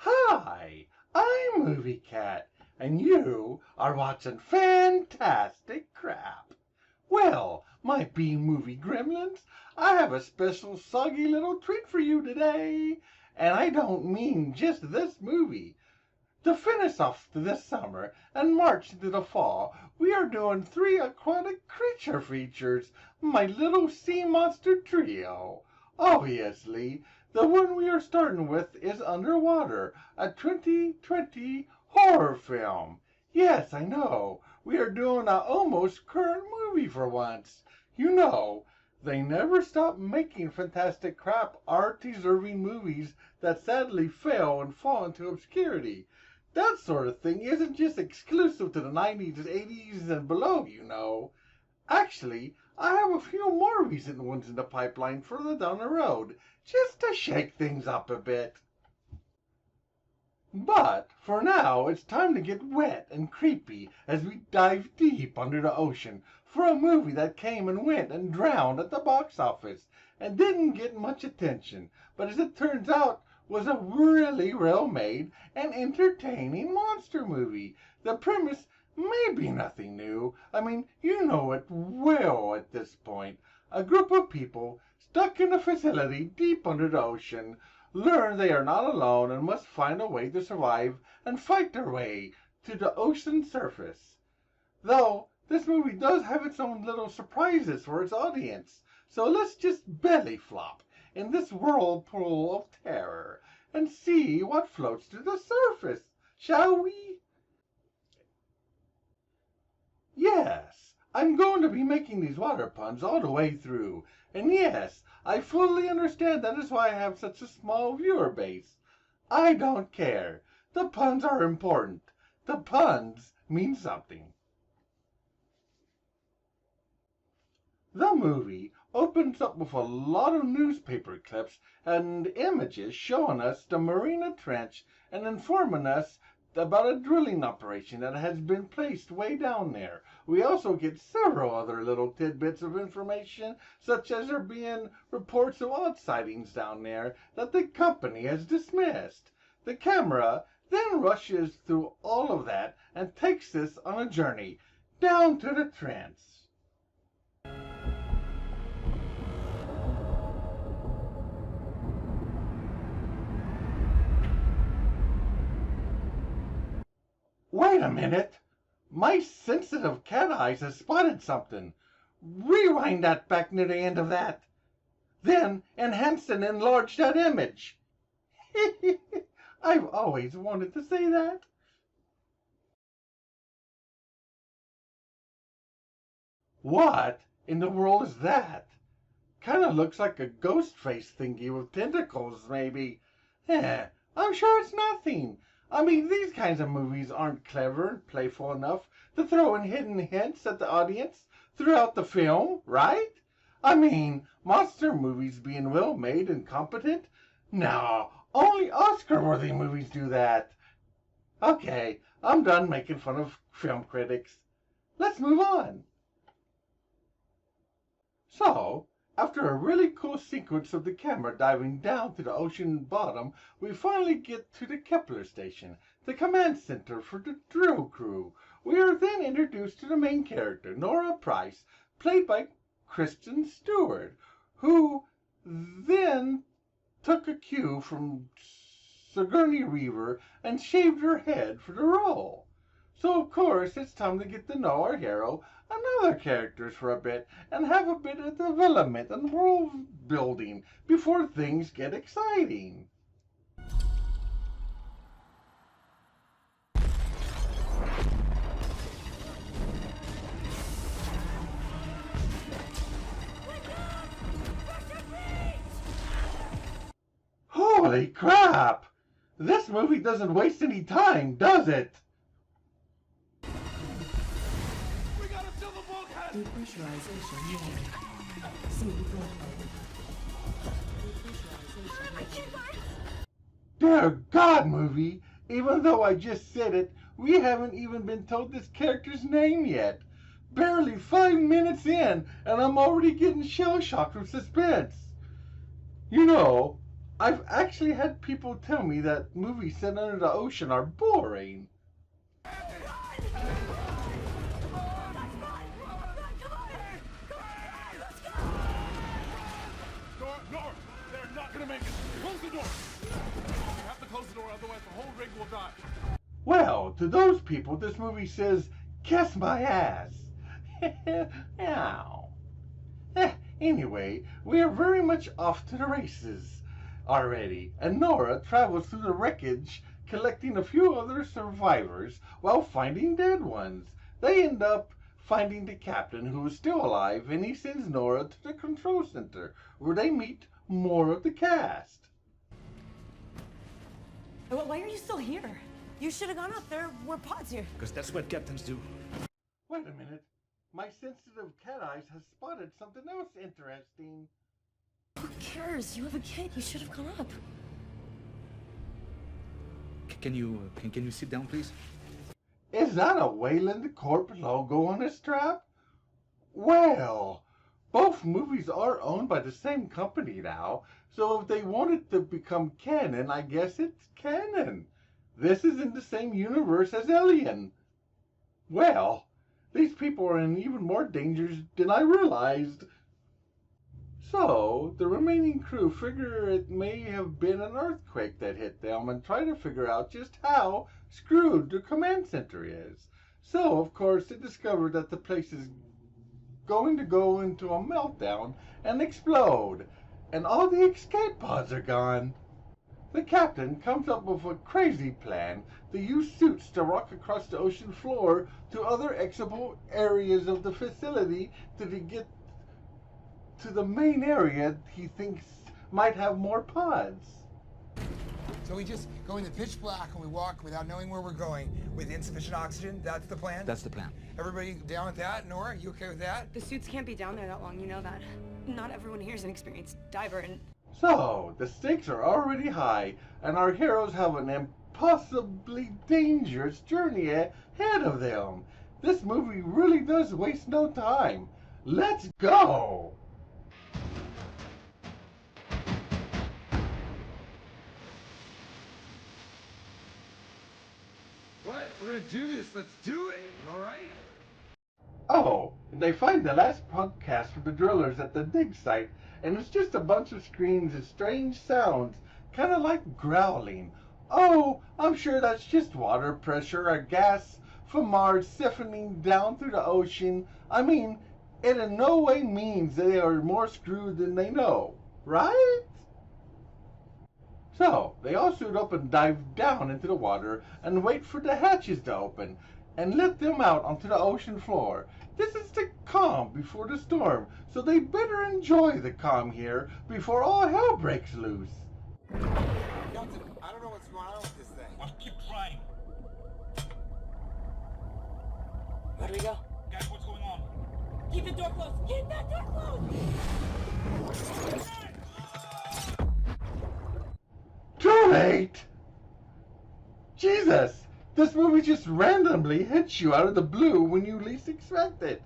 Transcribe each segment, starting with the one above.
Hi, I'm Movie Cat, and you are watching fantastic crap. Well, my B-movie gremlins, I have a special soggy little treat for you today. And I don't mean just this movie. To finish off this summer and march into the fall, we are doing 3 aquatic creature features, my little sea monster trio. Obviously, the one we are starting with is Underwater, a 2020 horror film. Yes, I know, we are doing a almost current movie for once. You know, they never stop making fantastic crap, art-deserving movies that sadly fail and fall into obscurity. That sort of thing isn't just exclusive to the 90s, 80s, and below, you know. Actually, I have a few more recent ones in the pipeline further down the road, just to shake things up a bit. But for now, it's time to get wet and creepy as we dive deep under the ocean for a movie that came and went and drowned at the box office and didn't get much attention, but as it turns out, was a really well-made and entertaining monster movie. The premise may be nothing new. I mean, you know it well at this point. A group of people stuck in a facility deep under the ocean learn they are not alone and must find a way to survive and fight their way to the ocean surface. Though this movie does have its own little surprises for its audience, so let's just belly flop in this whirlpool of terror and see what floats to the surface, shall we? Yes, I'm going to be making these water puns all the way through, and yes, I fully understand that is why I have such a small viewer base. I don't care. The puns are important. The puns mean something. The movie opens up with a lot of newspaper clips and images showing us the Marina Trench and informing us about a drilling operation that has been placed way down there. We also get several other little tidbits of information, such as there being reports of odd sightings down there that the company has dismissed. The camera then rushes through all of that and takes us on a journey down to the trench. Wait a minute! My sensitive cat eyes has spotted something. Rewind that back near the end of that. Then enhance and enlarge that image. I've always wanted to say that. What in the world is that? Kinda looks like a ghost face thingy with tentacles, maybe. I'm sure it's nothing. I mean, these kinds of movies aren't clever and playful enough to throw in hidden hints at the audience throughout the film, right? I mean, monster movies being well made and competent? No, only Oscar-worthy movies do that. Okay, I'm done making fun of film critics. Let's move on. So, after a really cool sequence of the camera diving down to the ocean bottom, we finally get to the Kepler station, the command center for the drill crew. We are then introduced to the main character, Nora Price, played by Kristen Stewart, who then took a cue from Sigourney Weaver and shaved her head for the role. So, of course, it's time to get to know our hero and other characters for a bit and have a bit of development and world building before things get exciting. Holy crap! This movie doesn't waste any time, does it? We gotta fill the bulkhead! Depressurization needed. See below. Dear God, movie! Even though I just said it, we haven't even been told this character's name yet. Barely 5 minutes in, and I'm already getting shell-shocked from suspense. You know, I've actually had people tell me that movies set under the ocean are boring. Nora, they're not gonna make it. Close the door. You have to close the door, otherwise the whole rig will die. Well, to those people, this movie says, kiss my ass. Ow. Anyway, we are very much off to the races already, and Nora travels through the wreckage collecting a few other survivors while finding dead ones. They end up finding the captain, who is still alive, and he sends Nora to the control center where they meet more of the cast. Why are you still here? You should have gone up. There were pods here. Because that's what captains do. Wait a minute. My sensitive cat eyes has spotted something else interesting. Who cares? You have a kid. You should have gone up. Can you sit down, please? Is that a Wayland Corp logo on his strap? Well, both movies are owned by the same company now, so if they wanted to become canon, I guess it's canon. This is in the same universe as Alien. Well, these people are in even more danger than I realized. So, the remaining crew figure it may have been an earthquake that hit them and try to figure out just how screwed the command center is. So, of course, they discover that the place is going to go into a meltdown and explode, and all the escape pods are gone. The captain comes up with a crazy plan to use suits to rock across the ocean floor to other accessible areas of the facility to get to the main area he thinks might have more pods. So we just go in the pitch black and we walk without knowing where we're going with insufficient oxygen? That's the plan? That's the plan. Everybody down with that? Nora, you okay with that? The suits can't be down there that long, you know that. Not everyone here is an experienced diver, and... So, the stakes are already high, and our heroes have an impossibly dangerous journey ahead of them. This movie really does waste no time. Let's go! What? We're gonna do this. Let's do it. All right? Oh, they find the last podcast for the drillers at the dig site, and it's just a bunch of screams and strange sounds, kind of like growling. Oh, I'm sure that's just water pressure or gas from Mars siphoning down through the ocean. I mean, it in no way means they are more screwed than they know, right? So, they all suit up and dive down into the water and wait for the hatches to open and let them out onto the ocean floor. This is the calm before the storm, so they better enjoy the calm here before all hell breaks loose. Captain, I don't know what's going on with this thing. Well, keep trying. Where do we go? Guys, what's going on? Keep the door closed! Keep that door closed! Too late! Jesus! This movie just randomly hits you out of the blue when you least expect it.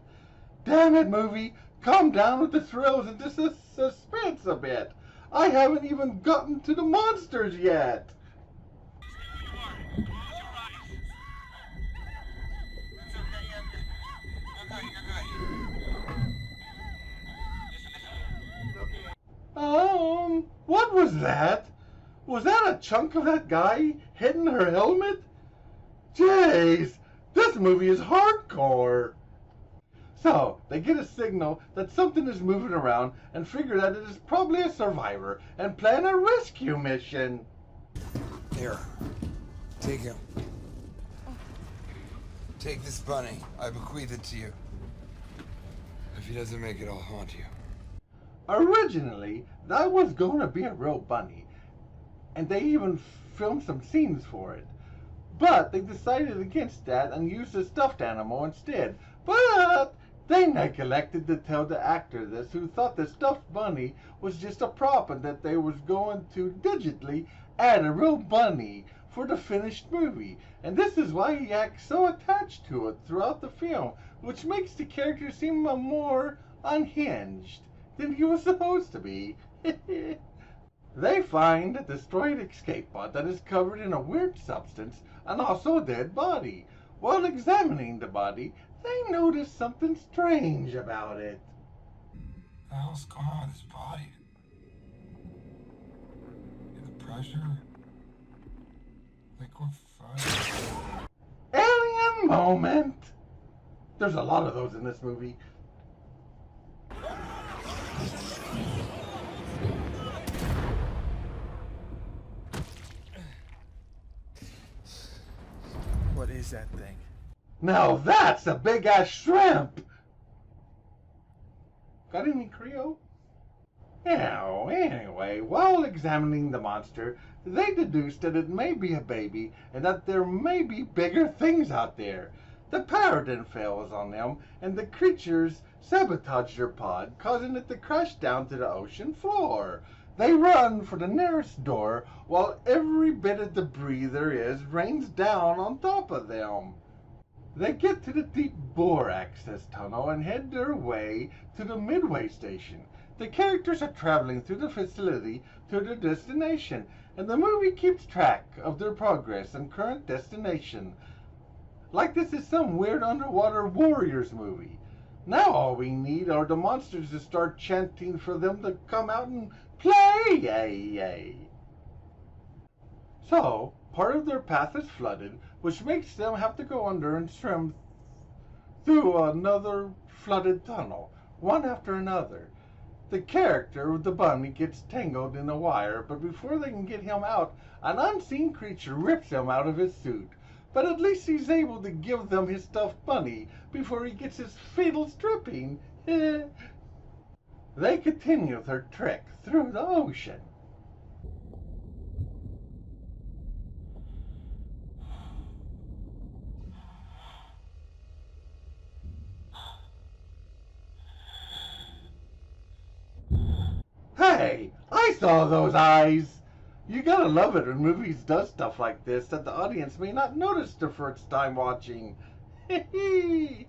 Damn it, movie! Calm down with the thrills and the suspense a bit. I haven't even gotten to the monsters yet. What was that? Was that a chunk of that guy hitting her helmet? Jeez, this movie is hardcore. So, they get a signal that something is moving around and figure that it is probably a survivor and plan a rescue mission. Here, take him. Take this bunny. I bequeath it to you. If he doesn't make it, I'll haunt you. Originally, that was going to be a real bunny. and they even filmed some scenes for it. But they decided against that and used a stuffed animal instead. But they neglected to tell the actor this, who thought the stuffed bunny was just a prop and that they was going to digitally add a real bunny for the finished movie. And this is why he acts so attached to it throughout the film, which makes the character seem more unhinged than he was supposed to be. They find a destroyed escape pod that is covered in a weird substance and also a dead body. While examining the body, they notice something strange about it. What the hell's going on with this body? The pressure? Liquefied? Alien moment! There's a lot of those in this movie. What is that thing? Now that's a big ass shrimp! Got any Creole? Now, anyway, while examining the monster, they deduced that it may be a baby and that there may be bigger things out there. The power then fails on them, and the creatures sabotage their pod, causing it to crash down to the ocean floor. They run for the nearest door, while every bit of debris there is rains down on top of them. They get to the deep bore access tunnel and head their way to the midway station. The characters are traveling through the facility to their destination, and the movie keeps track of their progress and current destination. Like this is some weird underwater warriors movie. Now all we need are the monsters to start chanting for them to come out and play. Yay. So, part of their path is flooded, which makes them have to go under and swim through another flooded tunnel, one after another. The character with the bunny gets tangled in a wire, but before they can get him out, an unseen creature rips him out of his suit. But at least he's able to give them his stuffed bunny before he gets his fatal stripping. They continue their trek through the ocean. Hey, I saw those eyes! You gotta love it when movies does stuff like this that the audience may not notice the first time watching. Hee.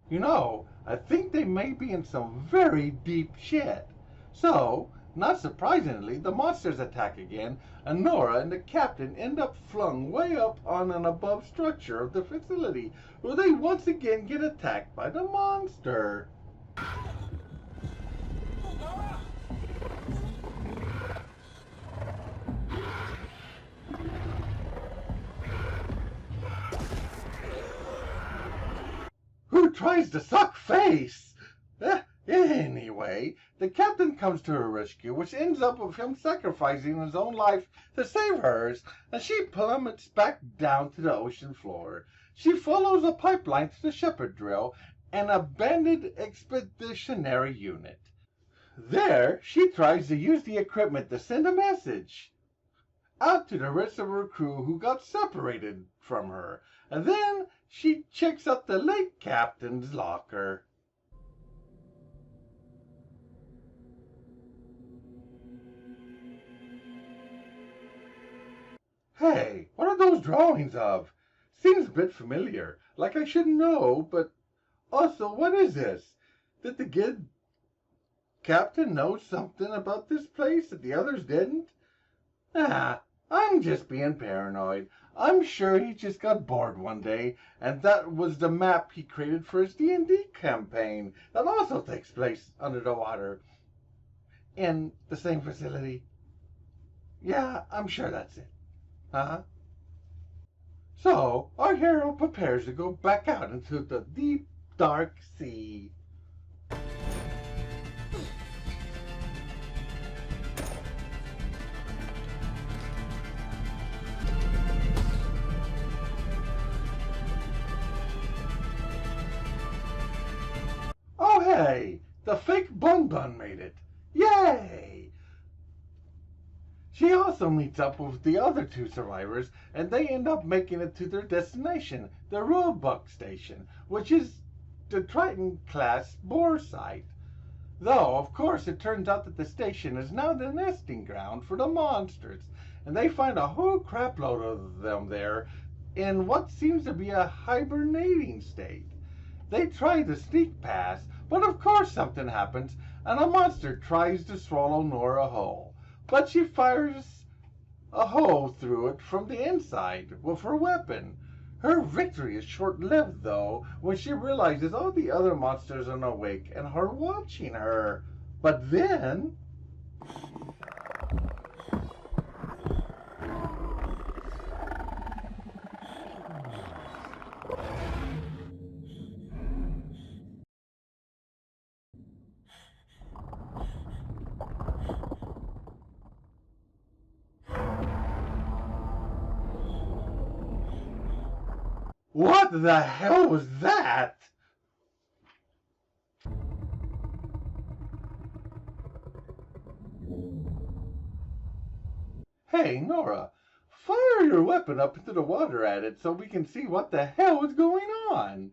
You know, I think they may be in some very deep shit. So, not surprisingly, the monsters attack again, and Nora and the captain end up flung way up on an above structure of the facility, where they once again get attacked by the monster. Who tries to suck face? Anyway, the captain comes to her rescue, which ends up with him sacrificing his own life to save hers, and she plummets back down to the ocean floor. She follows a pipeline to the Shepherd Drill, an abandoned expeditionary unit. There, she tries to use the equipment to send a message out to the rest of her crew who got separated from her, and then she checks out the late captain's locker. Hey, what are those drawings of? Seems a bit familiar, like I should know, but also, what is this? Did the good captain know something about this place that the others didn't? I'm just being paranoid. I'm sure he just got bored one day, and that was the map he created for his D&D campaign that also takes place under the water in the same facility. Yeah, I'm sure that's it. So, our hero prepares to go back out into the deep, dark sea. fake Bun Bun made it. Yay! She also meets up with the other two survivors, and they end up making it to their destination, the Roebuck Station, which is the Triton-class bore site. Though, of course, it turns out that the station is now the nesting ground for the monsters, and they find a whole crapload of them there in what seems to be a hibernating state. They try to sneak past, but of course something happens, and a monster tries to swallow Nora whole. But she fires a hole through it from the inside with her weapon. Her victory is short-lived, though, when she realizes all the other monsters are awake and are watching her. But then... What the hell was that? Hey, Nora, fire your weapon up into the water at it so we can see what the hell is going on.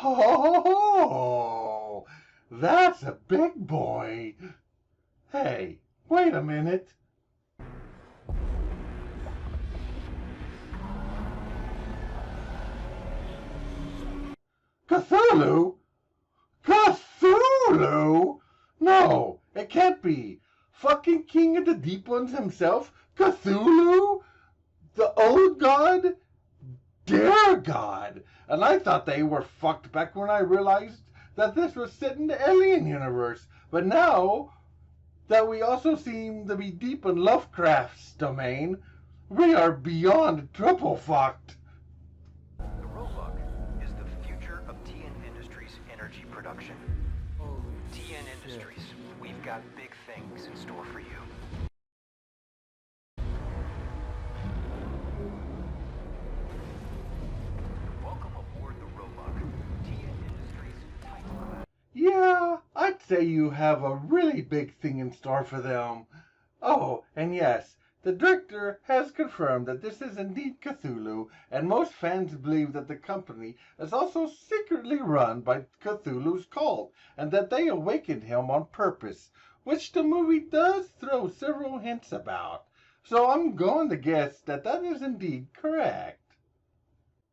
Oh, that's a big boy. Hey, wait a minute. Cthulhu? Cthulhu? No, it can't be. Fucking King of the Deep Ones himself? Cthulhu? The old god? Dear God! And I thought they were fucked back when I realized that this was set in the alien universe. But now that we also seem to be deep in Lovecraft's domain, we are beyond triple fucked. The Roebuck is the future of TN Industries energy production. TN Industries, we've got big things in store for you. Yeah, I'd say you have a really big thing in store for them. Oh, and yes, the director has confirmed that this is indeed Cthulhu, and most fans believe that the company is also secretly run by Cthulhu's cult, and that they awakened him on purpose, which the movie does throw several hints about. So I'm going to guess that that is indeed correct.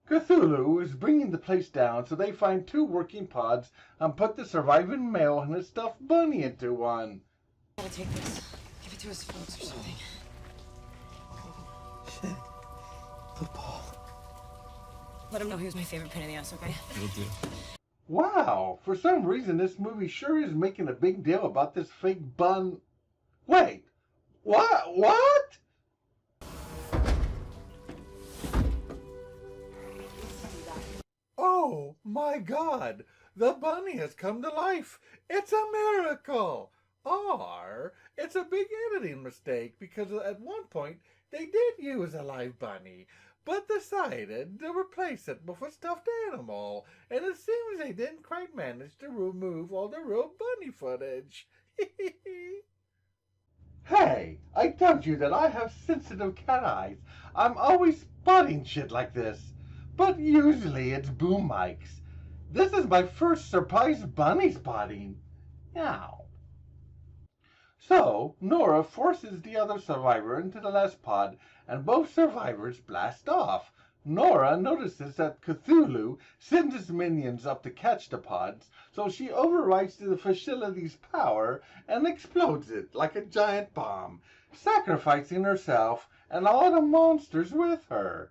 Cthulhu is bringing the place down, so they find two working pods and put the surviving male and his stuffed bunny into one. Gotta take this. Give it to his folks or something. Shit. Football. Let him know he was my favorite pain in the ass, okay? Will do. Wow, for some reason this movie sure is making a big deal about this fake bun. Wait, what? Oh my God, the bunny has come to life. It's a miracle. Or it's a big editing mistake because at one point they did use a live bunny, but decided to replace it with a stuffed animal, and it seems they didn't quite manage to remove all the real bunny footage. Hey, I told you that I have sensitive cat eyes. I'm always spotting shit like this. But usually it's boom mics. This is my first surprise bunny spotting. Now. So, Nora forces the other survivor into the last pod, and both survivors blast off. Nora notices that Cthulhu sends his minions up to catch the pods, so she overrides the facility's power and explodes it like a giant bomb, sacrificing herself and all the monsters with her.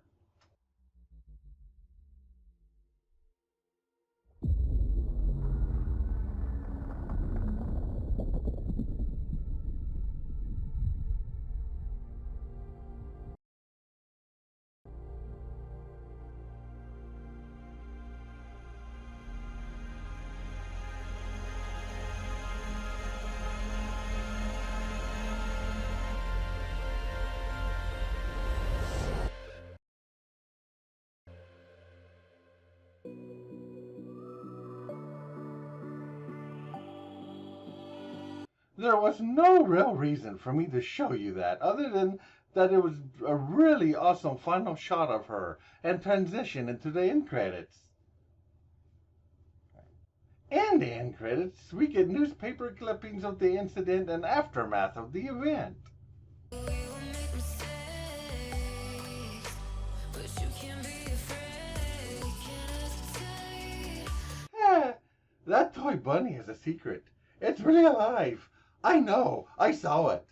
There was no real reason for me to show you that, other than that it was a really awesome final shot of her and transition into the end credits. In the end credits, we get newspaper clippings of the incident and aftermath of the event. That toy bunny has a secret. It's really alive. I know. I saw it.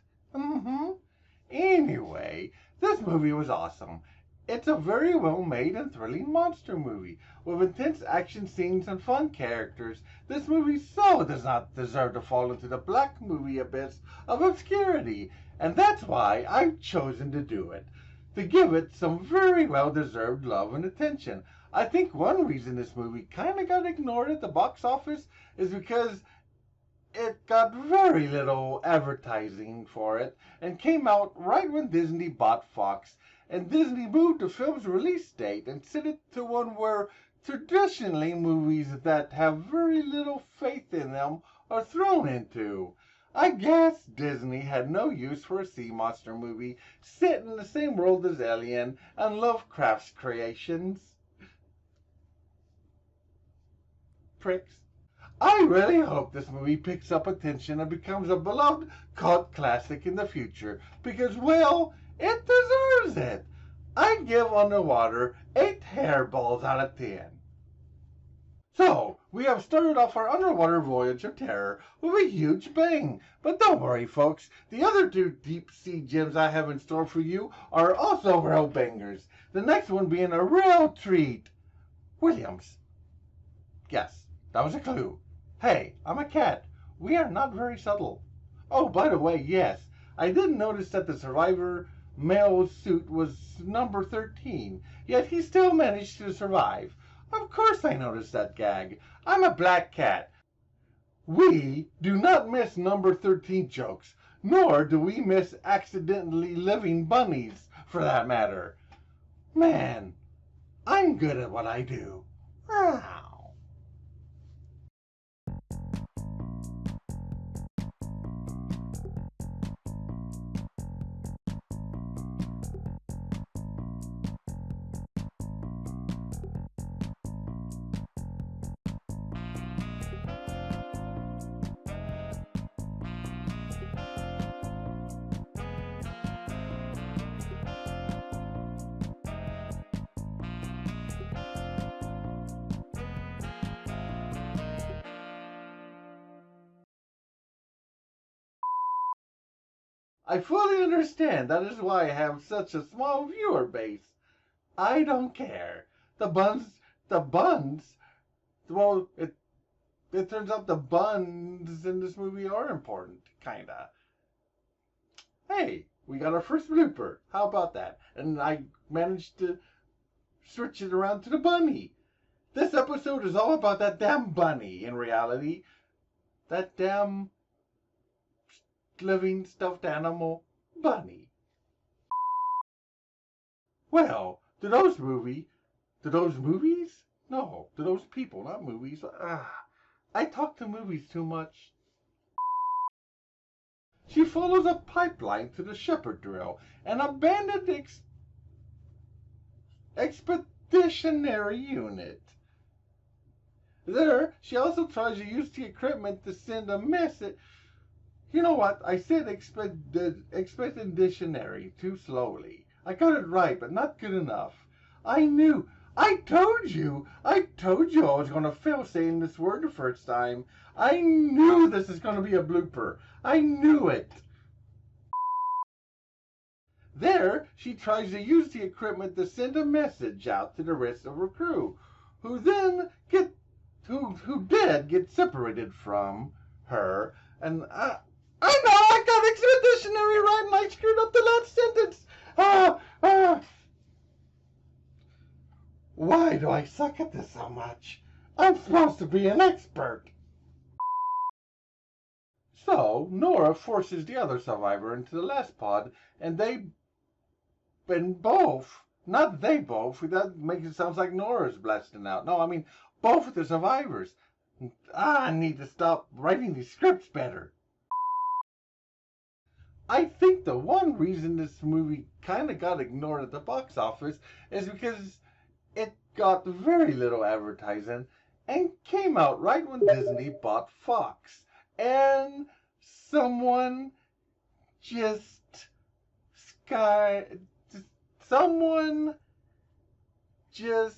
Anyway, this movie was awesome. It's a very well made and thrilling monster movie with intense action scenes and fun characters. This movie so does not deserve to fall into the black movie abyss of obscurity, and that's why I've chosen to do it, to give it some very well deserved love and attention. I think one reason this movie kind of got ignored at the box office is because it got very little advertising for it and came out right when Disney bought Fox, and Disney moved the film's release date and set it to one where traditionally movies that have very little faith in them are thrown into. I guess Disney had no use for a sea monster movie set in the same world as Alien and Lovecraft's creations. Pricks. I really hope this movie picks up attention and becomes a beloved cult classic in the future because, well, it deserves it. I'd give Underwater 8 hairballs out of 10. So, we have started off our underwater voyage of terror with a huge bang. But don't worry, folks. The other 2 deep sea gems I have in store for you are also real bangers. The next one being a real treat. Williams. Yes, that was a clue. Hey, I'm a cat. We are not very subtle. Oh, by the way, yes, I did notice that the survivor male's suit was number 13, yet he still managed to survive. Of course I noticed that gag. I'm a black cat. We do not miss number 13 jokes, nor do we miss accidentally living bunnies, for that matter. Man, I'm good at what I do. Ow. I fully understand. That is why I have such a small viewer base. I don't care. The buns, well, it turns out the buns in this movie are important, kinda. Hey, we got our first blooper. How about that? And I managed to switch it around to the bunny. This episode is all about that damn bunny, in reality. That damn living stuffed animal bunny. Well, to those movies? No, to those people, not movies. I talk to movies too much. She follows a pipeline to the shepherd drill, an abandoned expeditionary unit. There, she also tries to use the equipment to send a message. You know what? I said expeditionary too slowly. I got it right, but not good enough. I told you I was going to fail saying this word the first time. I knew this is going to be a blooper. I knew it. There, she tries to use the equipment to send a message out to the rest of her crew, who did get separated from her, and I know, I got expeditionary right and I screwed up the last sentence. Why do I suck at this so much? I'm supposed to be an expert. So, Nora forces the other survivor into the last pod, and that makes it sound like Nora's blasting out. No, I mean, both of the survivors. I need to stop writing these scripts better. I think the one reason this movie kind of got ignored at the box office is because it got very little advertising and came out right when Disney bought Fox. And someone just someone just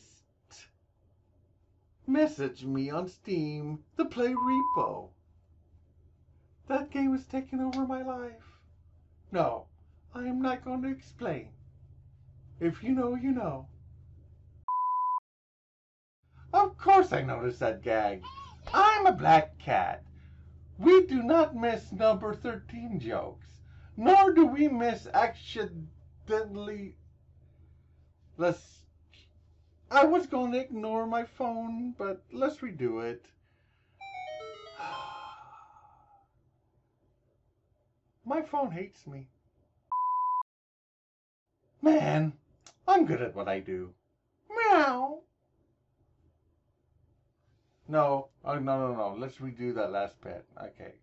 messaged me on Steam to play Repo. That game has taken over my life. No, I am not going to explain. If you know, you know. Of course I noticed that gag. I'm a black cat. We do not miss number 13 jokes, nor do we miss accidentally. I was going to ignore my phone, but let's redo it. My phone hates me. Man, I'm good at what I do. Meow. No, no. Let's redo that last bit. Okay.